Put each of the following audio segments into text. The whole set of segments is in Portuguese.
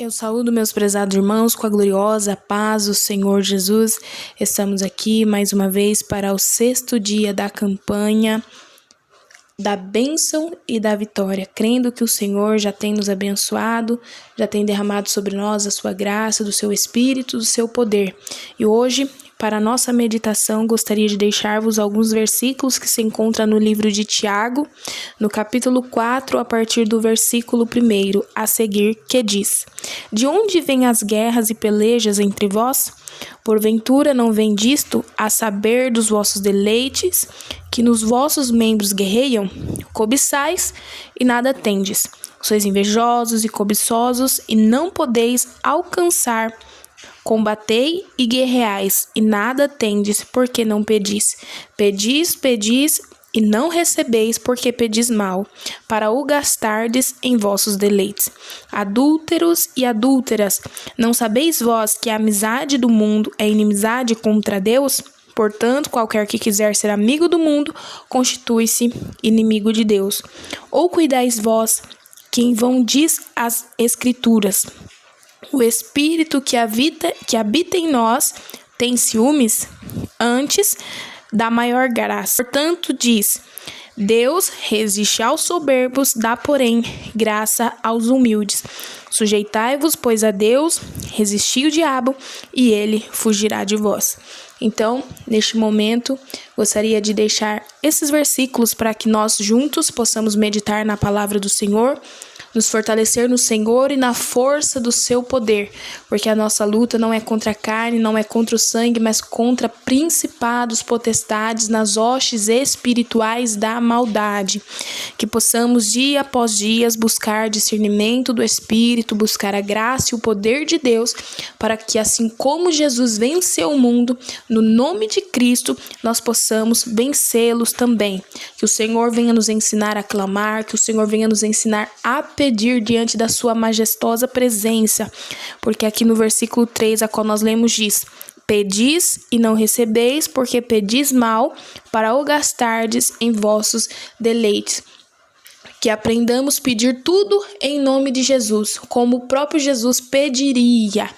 Eu saúdo meus prezados irmãos com a gloriosa paz do Senhor Jesus. Estamos aqui mais uma vez para o 6º dia da campanha da bênção e da vitória, crendo que o Senhor já tem nos abençoado, já tem derramado sobre nós a sua graça, do seu Espírito, do seu poder. E hoje, para a nossa meditação, gostaria de deixar-vos alguns versículos que se encontram no livro de Tiago, no capítulo 4, a partir do versículo 1 a seguir, que diz: De onde vêm as guerras e pelejas entre vós? Porventura não vem disto, a saber dos vossos deleites, que nos vossos membros guerreiam? Cobiçais e nada tendes. Sois invejosos e cobiçosos e não podeis alcançar. Combatei e guerreais, e nada tendes, porque não pedis. Pedis, e não recebeis, porque pedis mal, para o gastardes em vossos deleites. Adúlteros e adúlteras, não sabeis vós que a amizade do mundo é inimizade contra Deus? Portanto, qualquer que quiser ser amigo do mundo, constitui-se inimigo de Deus. Ou cuidais vós, que em vão diz as Escrituras: o Espírito que habita em nós tem ciúmes? Antes, dá maior graça. Portanto, diz: Deus resiste aos soberbos, dá, porém, graça aos humildes. Sujeitai-vos, pois, a Deus, resisti o diabo, e ele fugirá de vós. Então, neste momento, gostaria de deixar esses versículos para que nós juntos possamos meditar na palavra do Senhor, nos fortalecer no Senhor e na força do seu poder, porque a nossa luta não é contra a carne, não é contra o sangue, mas contra principados, potestades nas hostes espirituais da maldade. Que possamos dia após dia buscar discernimento do Espírito, buscar a graça e o poder de Deus, para que assim como Jesus venceu o mundo, no nome de Cristo, nós possamos vencê-los também. Que o Senhor venha nos ensinar a clamar, que o Senhor venha nos ensinar a pedir diante da sua majestosa presença, porque aqui no versículo 3, a qual nós lemos, diz: Pedis e não recebeis, porque pedis mal, para o gastardes em vossos deleites. Que aprendamos a pedir tudo em nome de Jesus, como o próprio Jesus pediria,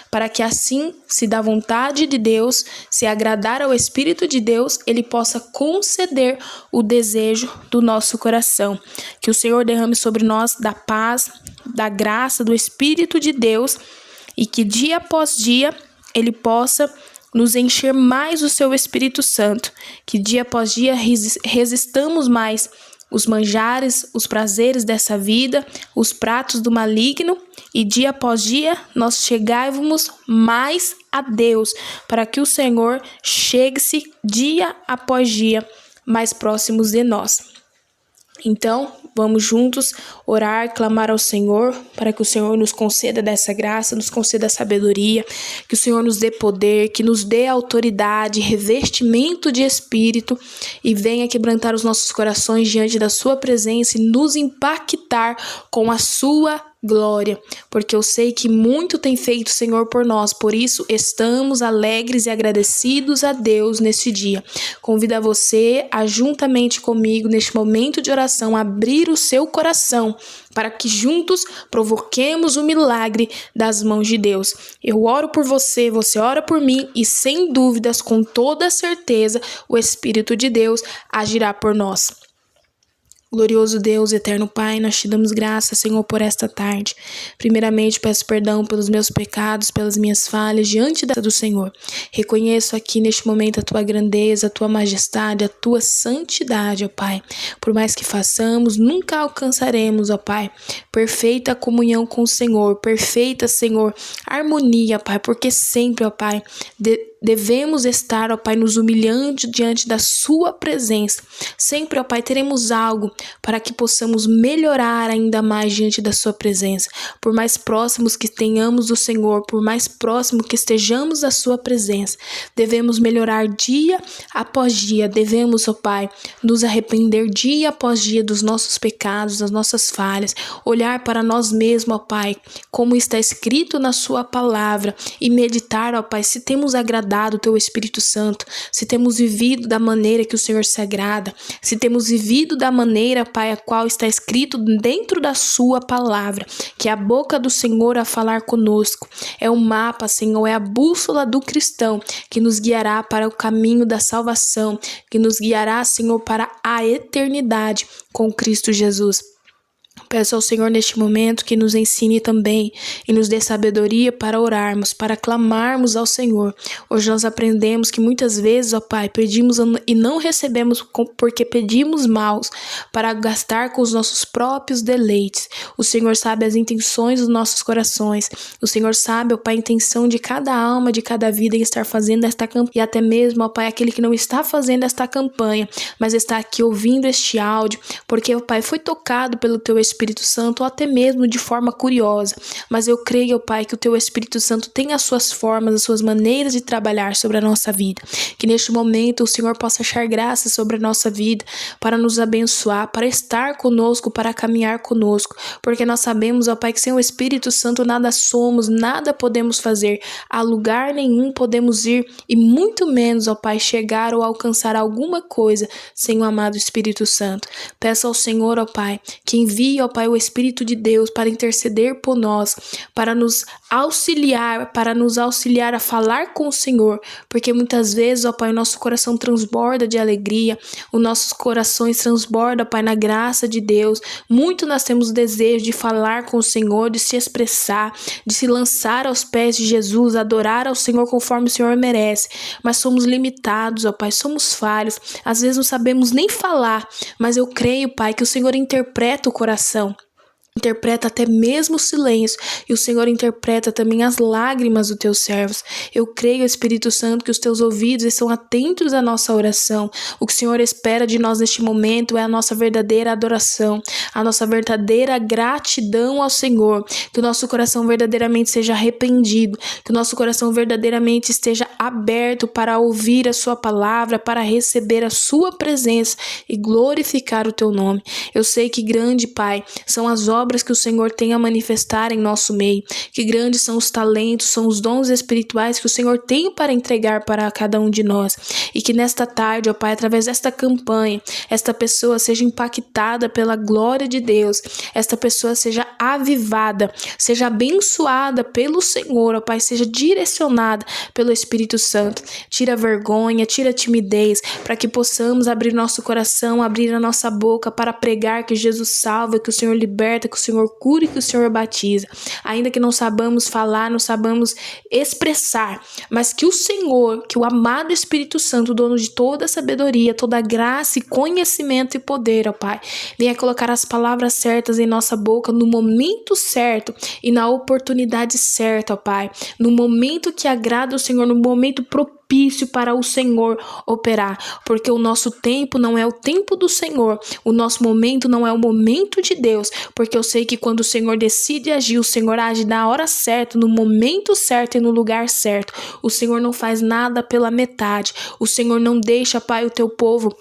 para que assim, se dá vontade de Deus, se agradar ao Espírito de Deus, Ele possa conceder o desejo do nosso coração. Que o Senhor derrame sobre nós da paz, da graça, do Espírito de Deus, e que dia após dia Ele possa nos encher mais do seu Espírito Santo. Que dia após dia resistamos mais os manjares, os prazeres dessa vida, os pratos do maligno, e dia após dia nós chegávamos mais a Deus, para que o Senhor chegue-se dia após dia mais próximos de nós. Então, vamos juntos orar, clamar ao Senhor, para que o Senhor nos conceda dessa graça, nos conceda sabedoria, que o Senhor nos dê poder, que nos dê autoridade, revestimento de Espírito, e venha quebrantar os nossos corações diante da sua presença e nos impactar com a sua glória, porque eu sei que muito tem feito o Senhor por nós, por isso estamos alegres e agradecidos a Deus neste dia. Convido a você a, juntamente comigo, neste momento de oração, abrir o seu coração, para que juntos provoquemos o milagre das mãos de Deus. Eu oro por você, você ora por mim, e sem dúvidas, com toda certeza, o Espírito de Deus agirá por nós. Glorioso Deus, eterno Pai, nós te damos graça, Senhor, por esta tarde. Primeiramente, peço perdão pelos meus pecados, pelas minhas falhas diante do Senhor. Reconheço aqui neste momento a tua grandeza, a tua majestade, a tua santidade, ó Pai. Por mais que façamos, nunca alcançaremos, ó Pai, perfeita comunhão com o Senhor, perfeita, Senhor, harmonia, Pai, porque sempre, ó Pai, devemos estar, ó Pai, nos humilhando diante da sua presença. Sempre, ó Pai, teremos algo para que possamos melhorar ainda mais diante da sua presença. Por mais próximos que tenhamos do Senhor, por mais próximo que estejamos da sua presença, devemos melhorar dia após dia. Devemos, ó Pai, nos arrepender dia após dia dos nossos pecados, das nossas falhas, olhar para nós mesmos, ó Pai, como está escrito na sua palavra, e meditar, ó Pai, se temos agradado agradado o Teu Espírito Santo, se temos vivido da maneira que o Senhor se agrada, se temos vivido da maneira, Pai, a qual está escrito dentro da Sua palavra, que é a boca do Senhor a falar conosco. É o mapa, Senhor, é a bússola do cristão que nos guiará para o caminho da salvação, que nos guiará, Senhor, para a eternidade com Cristo Jesus. Peço ao Senhor neste momento que nos ensine também e nos dê sabedoria para orarmos, para clamarmos ao Senhor. Hoje nós aprendemos que muitas vezes, ó Pai, pedimos e não recebemos porque pedimos mal, para gastar com os nossos próprios deleites. O Senhor sabe as intenções dos nossos corações. O Senhor sabe, ó Pai, a intenção de cada alma, de cada vida em estar fazendo esta campanha. E até mesmo, ó Pai, aquele que não está fazendo esta campanha, mas está aqui ouvindo este áudio, porque, ó Pai, foi tocado pelo Teu Espírito Santo, ou até mesmo de forma curiosa. Mas eu creio, Pai, que o Teu Espírito Santo tem as suas formas, as suas maneiras de trabalhar sobre a nossa vida. Que neste momento o Senhor possa achar graça sobre a nossa vida, para nos abençoar, para estar conosco, para caminhar conosco. Porque nós sabemos, ó Pai, que sem o Espírito Santo nada somos, nada podemos fazer. A lugar nenhum podemos ir e muito menos, ó Pai, chegar ou alcançar alguma coisa sem o amado Espírito Santo. Peço ao Senhor, ó Pai, que envie, ó Pai, o Espírito de Deus para interceder por nós, para nos auxiliar a falar com o Senhor, porque muitas vezes, ó Pai, o nosso coração transborda de alegria, os nossos corações transbordam, Pai, na graça de Deus. Muito nós temos desejo de falar com o Senhor, de se expressar, de se lançar aos pés de Jesus, adorar ao Senhor conforme o Senhor merece, mas somos limitados, ó Pai, somos falhos, às vezes não sabemos nem falar, mas eu creio, Pai, que o Senhor interpreta o coração. Interpreta até mesmo o silêncio, e o Senhor interpreta também as lágrimas dos teus servos. Eu creio, Espírito Santo, que os teus ouvidos estão atentos à nossa oração. O que o Senhor espera de nós neste momento é a nossa verdadeira adoração, a nossa verdadeira gratidão ao Senhor. Que o nosso coração verdadeiramente seja arrependido, que o nosso coração verdadeiramente esteja aberto para ouvir a sua palavra, para receber a sua presença e glorificar o teu nome. Eu sei que grande, Pai, são as obras que o Senhor tem a manifestar em nosso meio, que grandes são os talentos, são os dons espirituais que o Senhor tem para entregar para cada um de nós, e que nesta tarde, ó Pai, através desta campanha, esta pessoa seja impactada pela glória de Deus, esta pessoa seja avivada, seja abençoada pelo Senhor, ó Pai, seja direcionada pelo Espírito Santo. Tira a vergonha, tira a timidez, para que possamos abrir nosso coração, abrir a nossa boca para pregar que Jesus salva, que o Senhor liberta, que o Senhor cura e que o Senhor batiza. Ainda que não sabamos falar, não sabamos expressar, mas que o Senhor, que o amado Espírito Santo, dono de toda a sabedoria, toda a graça e conhecimento e poder, ó Pai, venha colocar as palavras certas em nossa boca no momento certo e na oportunidade certa, ó Pai, no momento que agrada o Senhor, no momento propício para o Senhor operar, porque o nosso tempo não é o tempo do Senhor, o nosso momento não é o momento de Deus, porque eu sei que quando o Senhor decide agir, o Senhor age na hora certa, no momento certo e no lugar certo. O Senhor não faz nada pela metade, o Senhor não deixa, Pai, o teu povo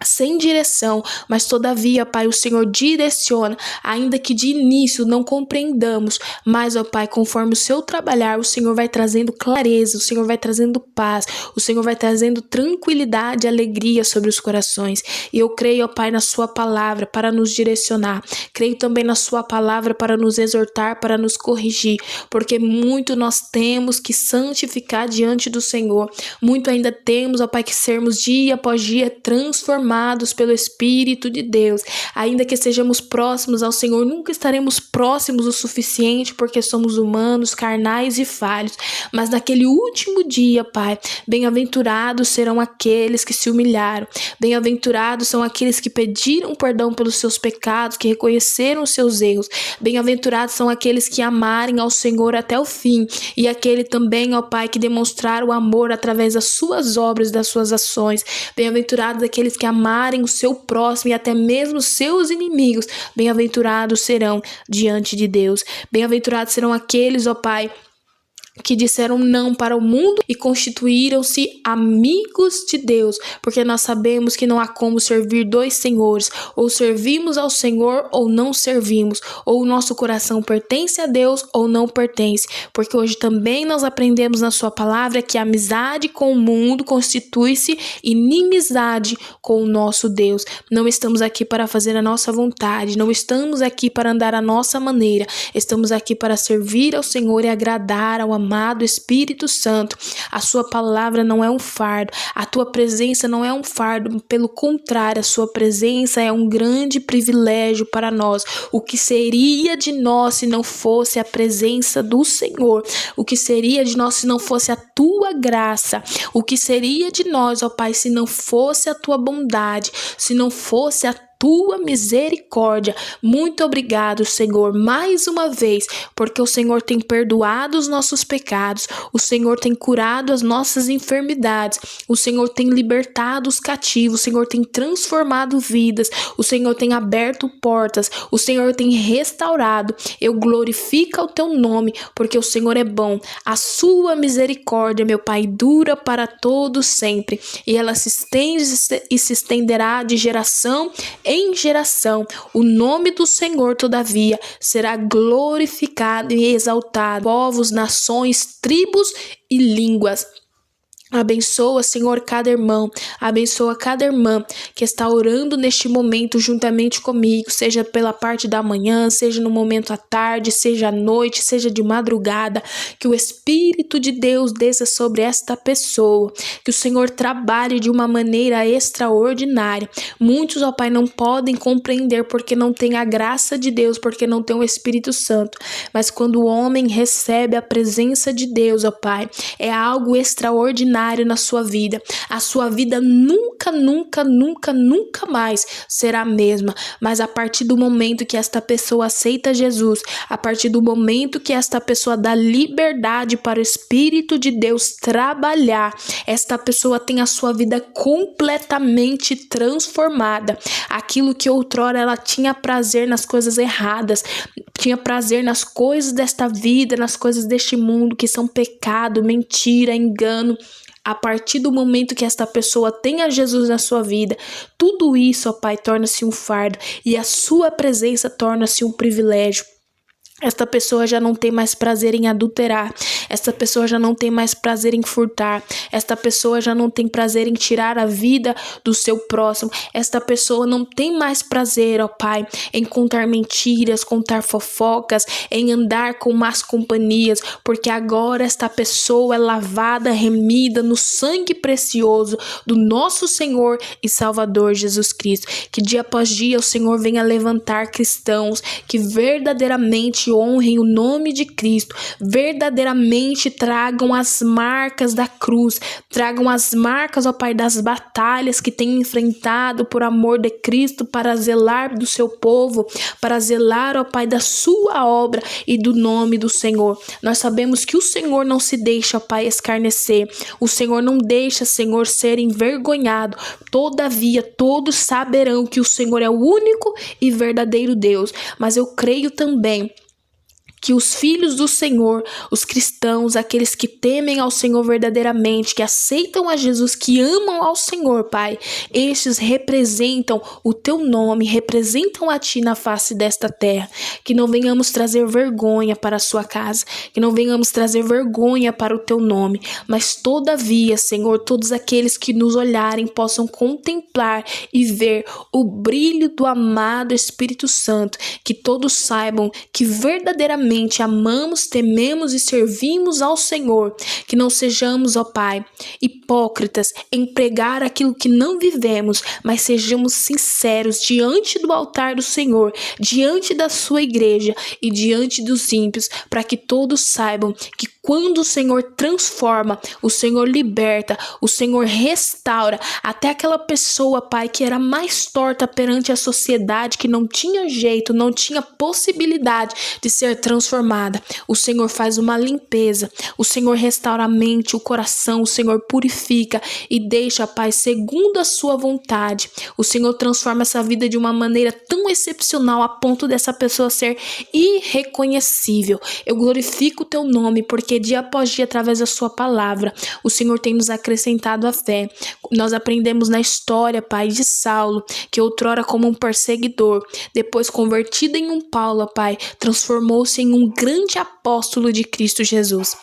sem direção, mas todavia, Pai, o Senhor direciona, ainda que de início não compreendamos, mas, ó Pai, conforme o seu trabalhar, o Senhor vai trazendo clareza, o Senhor vai trazendo paz, o Senhor vai trazendo tranquilidade e alegria sobre os corações. E eu creio, ó Pai, na sua palavra para nos direcionar, creio também na sua palavra para nos exortar, para nos corrigir, porque muito nós temos que santificar diante do Senhor, muito ainda temos, ó Pai, que sermos dia após dia transformados pelo Espírito de Deus. Ainda que sejamos próximos ao Senhor, nunca estaremos próximos o suficiente, porque somos humanos, carnais e falhos. Mas naquele último dia, Pai, bem-aventurados serão aqueles que se humilharam, bem-aventurados são aqueles que pediram perdão pelos seus pecados, que reconheceram os seus erros, bem-aventurados são aqueles que amarem ao Senhor até o fim, e aquele também, ó Pai, que demonstraram o amor através das suas obras, das suas ações. Bem-aventurados aqueles que amarem o seu próximo e até mesmo seus inimigos, bem-aventurados serão diante de Deus. Bem-aventurados serão aqueles, ó Pai, que disseram não para o mundo e constituíram-se amigos de Deus, porque nós sabemos que não há como servir dois senhores, ou servimos ao Senhor ou não servimos, ou o nosso coração pertence a Deus ou não pertence, porque hoje também nós aprendemos na sua palavra que a amizade com o mundo constitui-se inimizade com o nosso Deus. Não estamos aqui para fazer a nossa vontade, não estamos aqui para andar a nossa maneira, estamos aqui para servir ao Senhor e agradar ao amado Espírito Santo. A sua palavra não é um fardo, a tua presença não é um fardo, pelo contrário, a sua presença é um grande privilégio para nós. O que seria de nós se não fosse a presença do Senhor? O que seria de nós se não fosse a tua graça? O que seria de nós, ó Pai, se não fosse a tua bondade, se não fosse a tua misericórdia? Muito obrigado, Senhor, mais uma vez, porque o Senhor tem perdoado os nossos pecados, o Senhor tem curado as nossas enfermidades, o Senhor tem libertado os cativos, o Senhor tem transformado vidas, o Senhor tem aberto portas, o Senhor tem restaurado. Eu glorifico o teu nome, porque o Senhor é bom, a sua misericórdia, meu Pai, dura para todos sempre, e ela se estende e se estenderá de geração em geração. O nome do Senhor, todavia, será glorificado e exaltado. Povos, nações, tribos e línguas. Abençoa, Senhor, cada irmão, abençoa cada irmã que está orando neste momento juntamente comigo, seja pela parte da manhã, seja no momento à tarde, seja à noite, seja de madrugada, que o Espírito de Deus desça sobre esta pessoa, que o Senhor trabalhe de uma maneira extraordinária. Muitos, ó Pai, não podem compreender porque não tem a graça de Deus, porque não tem o Espírito Santo, mas quando o homem recebe a presença de Deus, ó Pai, é algo extraordinário na sua vida. A sua vida nunca mais será a mesma, mas a partir do momento que esta pessoa aceita Jesus, a partir do momento que esta pessoa dá liberdade para o Espírito de Deus trabalhar, esta pessoa tem a sua vida completamente transformada. Aquilo que outrora ela tinha prazer nas coisas erradas, tinha prazer nas coisas desta vida, nas coisas deste mundo que são pecado, mentira, engano. A partir do momento que esta pessoa tenha Jesus na sua vida, tudo isso, ó Pai, torna-se um fardo e a sua presença torna-se um privilégio. Esta pessoa já não tem mais prazer em adulterar, esta pessoa já não tem mais prazer em furtar, esta pessoa já não tem prazer em tirar a vida do seu próximo, esta pessoa não tem mais prazer, ó Pai, em contar mentiras, contar fofocas, em andar com más companhias, porque agora esta pessoa é lavada, remida no sangue precioso do nosso Senhor e Salvador Jesus Cristo. Que dia após dia o Senhor venha levantar cristãos que verdadeiramente honrem o nome de Cristo, verdadeiramente tragam as marcas da cruz, tragam as marcas, ó Pai, das batalhas que têm enfrentado por amor de Cristo, para zelar do seu povo, para zelar, ó Pai, da sua obra e do nome do Senhor. Nós sabemos que o Senhor não se deixa, ó Pai, escarnecer, o Senhor não deixa, Senhor, ser envergonhado. Todavia, todos saberão que o Senhor é o único e verdadeiro Deus, mas eu creio também que os filhos do Senhor, os cristãos, aqueles que temem ao Senhor verdadeiramente, que aceitam a Jesus, que amam ao Senhor, Pai, estes representam o teu nome, representam a ti na face desta terra. Que não venhamos trazer vergonha para a sua casa, que não venhamos trazer vergonha para o teu nome, mas todavia, Senhor, todos aqueles que nos olharem possam contemplar e ver o brilho do amado Espírito Santo, que todos saibam que verdadeiramente amamos, tememos e servimos ao Senhor. Que não sejamos, ó Pai, hipócritas em pregar aquilo que não vivemos, mas sejamos sinceros diante do altar do Senhor, diante da sua igreja e diante dos ímpios, para que todos saibam que quando o Senhor transforma, o Senhor liberta, o Senhor restaura, até aquela pessoa, Pai, que era mais torta perante a sociedade, que não tinha jeito, não tinha possibilidade de ser transformada. O Senhor faz uma limpeza, o Senhor restaura a mente, o coração, o Senhor purifica e deixa, Pai, segundo a sua vontade. O Senhor transforma essa vida de uma maneira tão excepcional a ponto dessa pessoa ser irreconhecível. Eu glorifico o teu nome, porque porque dia após dia, através da sua palavra, o Senhor tem nos acrescentado a fé. Nós aprendemos na história, Pai, de Saulo, que outrora como um perseguidor, depois convertido em um Paulo, Pai, transformou-se em um grande apóstolo de Cristo Jesus.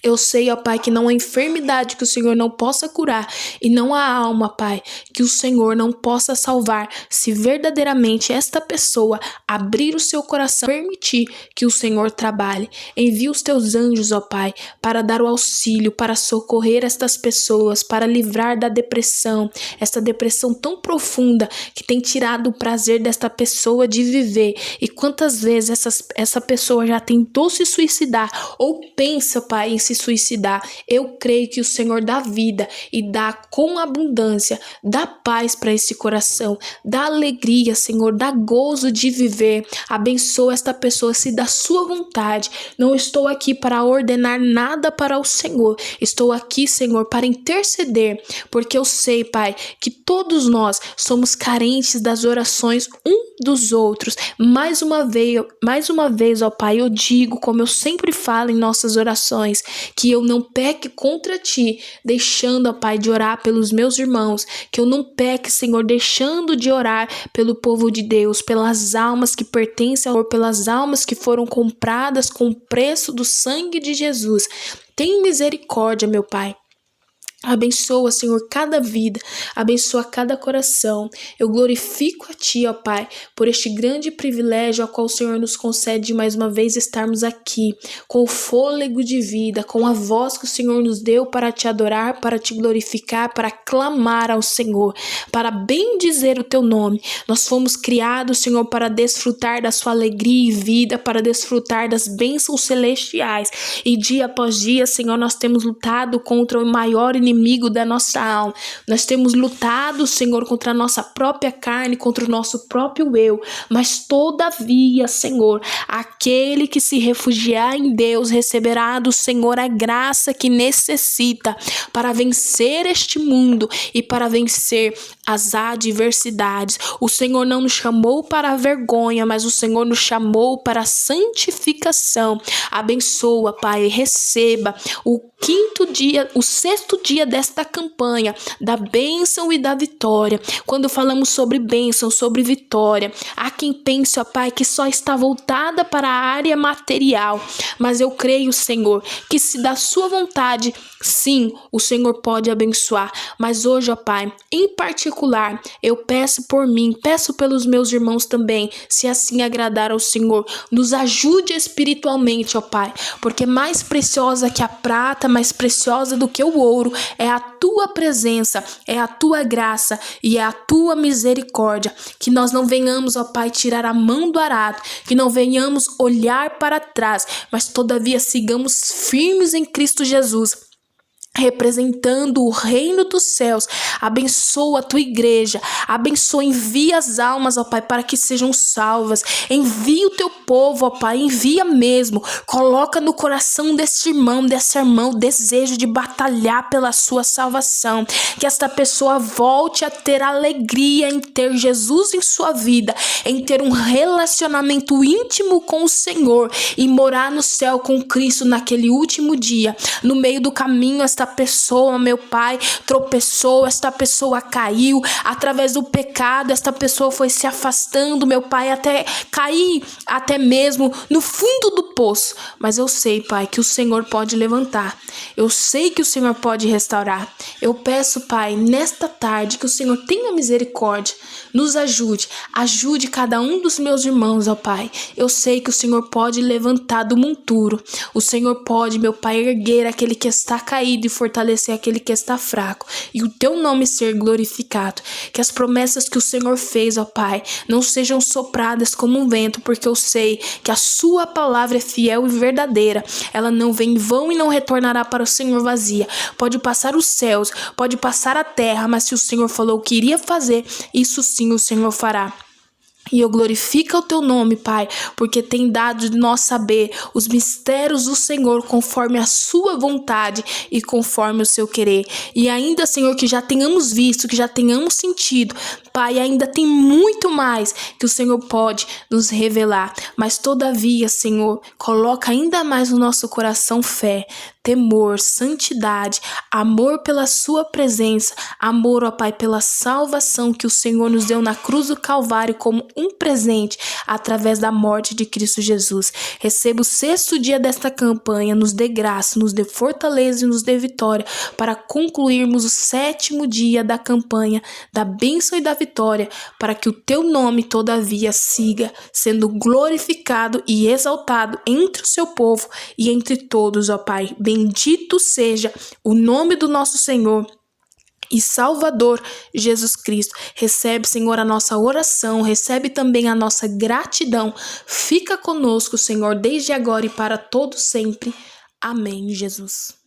Eu sei, ó Pai, que não há enfermidade que o Senhor não possa curar e não há alma, Pai, que o Senhor não possa salvar se verdadeiramente esta pessoa abrir o seu coração e permitir que o Senhor trabalhe. Envia os teus anjos, ó Pai, para dar o auxílio, para socorrer estas pessoas, para livrar da depressão, esta depressão tão profunda que tem tirado o prazer desta pessoa de viver. E quantas vezes essa pessoa já tentou se suicidar ou pensa, Pai, em se suicidar. Eu creio que o Senhor dá vida e dá com abundância, dá paz para esse coração, dá alegria, Senhor, dá gozo de viver. Abençoa esta pessoa se da sua vontade. Não estou aqui para ordenar nada para o Senhor. Estou aqui, Senhor, para interceder, porque eu sei, Pai, que todos nós somos carentes das orações dos outros. Mais uma vez, ó Pai, eu digo, como eu sempre falo em nossas orações, que eu não peque contra Ti, deixando, ó Pai, de orar pelos meus irmãos, que eu não peque, Senhor, deixando de orar pelo povo de Deus, pelas almas que pertencem ao Senhor, pelas almas que foram compradas com o preço do sangue de Jesus. Tem misericórdia, meu Pai. Abençoa, Senhor, cada vida, abençoa cada coração. Eu glorifico a Ti, ó Pai, por este grande privilégio ao qual o Senhor nos concede mais uma vez estarmos aqui, com o fôlego de vida, com a voz que o Senhor nos deu para Te adorar, para Te glorificar, para clamar ao Senhor, para bendizer o Teu nome. Nós fomos criados, Senhor, para desfrutar da Sua alegria e vida, para desfrutar das bênçãos celestiais. E dia após dia, Senhor, nós temos lutado contra o maior inimigo da nossa alma. Nós temos lutado, Senhor, contra a nossa própria carne, contra o nosso próprio eu, mas todavia, Senhor, aquele que se refugiar em Deus receberá do Senhor a graça que necessita para vencer este mundo e para vencer as adversidades. O Senhor não nos chamou para a vergonha, mas o Senhor nos chamou para a santificação. Abençoa, Pai, receba o sexto dia desta campanha da bênção e da vitória. Quando falamos sobre bênção, sobre vitória, há quem pense, ó Pai, que só está voltada para a área material, mas eu creio, Senhor, que se da sua vontade, sim, o Senhor pode abençoar. Mas hoje, ó Pai, em particular, eu peço por mim, peço pelos meus irmãos também, se assim agradar ao Senhor, nos ajude espiritualmente, ó Pai, porque mais preciosa que a prata, mais preciosa do que o ouro, é a Tua presença, é a Tua graça e é a Tua misericórdia. Que nós não venhamos, ó Pai, tirar a mão do arado, que não venhamos olhar para trás, mas todavia sigamos firmes em Cristo Jesus, representando o reino dos céus. Abençoa a Tua igreja, abençoa, envia as almas, ó Pai, para que sejam salvas. Envia o Teu povo, ó Pai, envia mesmo. Coloca no coração desse irmão, dessa irmã, o desejo de batalhar pela sua salvação. Que esta pessoa volte a ter alegria em ter Jesus em sua vida, em ter um relacionamento íntimo com o Senhor e morar no céu com Cristo naquele último dia. No meio do caminho, esta pessoa, meu Pai, tropeçou, esta pessoa caiu, através do pecado, esta pessoa foi se afastando, meu Pai, até cair, até mesmo no fundo do poço. Mas eu sei, Pai, que o Senhor pode levantar, eu sei que o Senhor pode restaurar. Eu peço, Pai, nesta tarde, que o Senhor tenha misericórdia, nos ajude cada um dos meus irmãos, ó Pai. Eu sei que o Senhor pode levantar do monturo, o Senhor pode, meu Pai, erguer aquele que está caído e fortalecer aquele que está fraco, e o Teu nome ser glorificado. Que as promessas que o Senhor fez, ó Pai, não sejam sopradas como um vento, porque eu sei que a Sua palavra é fiel e verdadeira. Ela não vem em vão e não retornará para o Senhor vazia. Pode passar os céus, pode passar a terra, mas se o Senhor falou que iria fazer, isso sim o Senhor fará. E eu glorifico o teu nome, Pai, porque tem dado de nós saber os mistérios do Senhor conforme a sua vontade e conforme o seu querer. E ainda, Senhor, que já tenhamos visto, que já tenhamos sentido, Pai, ainda tem muito mais que o Senhor pode nos revelar. Mas todavia, Senhor, coloca ainda mais no nosso coração fé, temor, santidade, amor pela sua presença, amor, ó Pai, pela salvação que o Senhor nos deu na cruz do Calvário como um presente através da morte de Cristo Jesus. Receba o 6º dia desta campanha, nos dê graça, nos dê fortaleza e nos dê vitória para concluirmos o 7º dia da campanha da bênção e da vitória, para que o teu nome todavia siga sendo glorificado e exaltado entre o seu povo e entre todos, ó Pai. Bendito seja o nome do nosso Senhor e Salvador Jesus Cristo. Recebe, Senhor, a nossa oração, recebe também a nossa gratidão. Fica conosco, Senhor, desde agora e para todo sempre. Amém, Jesus.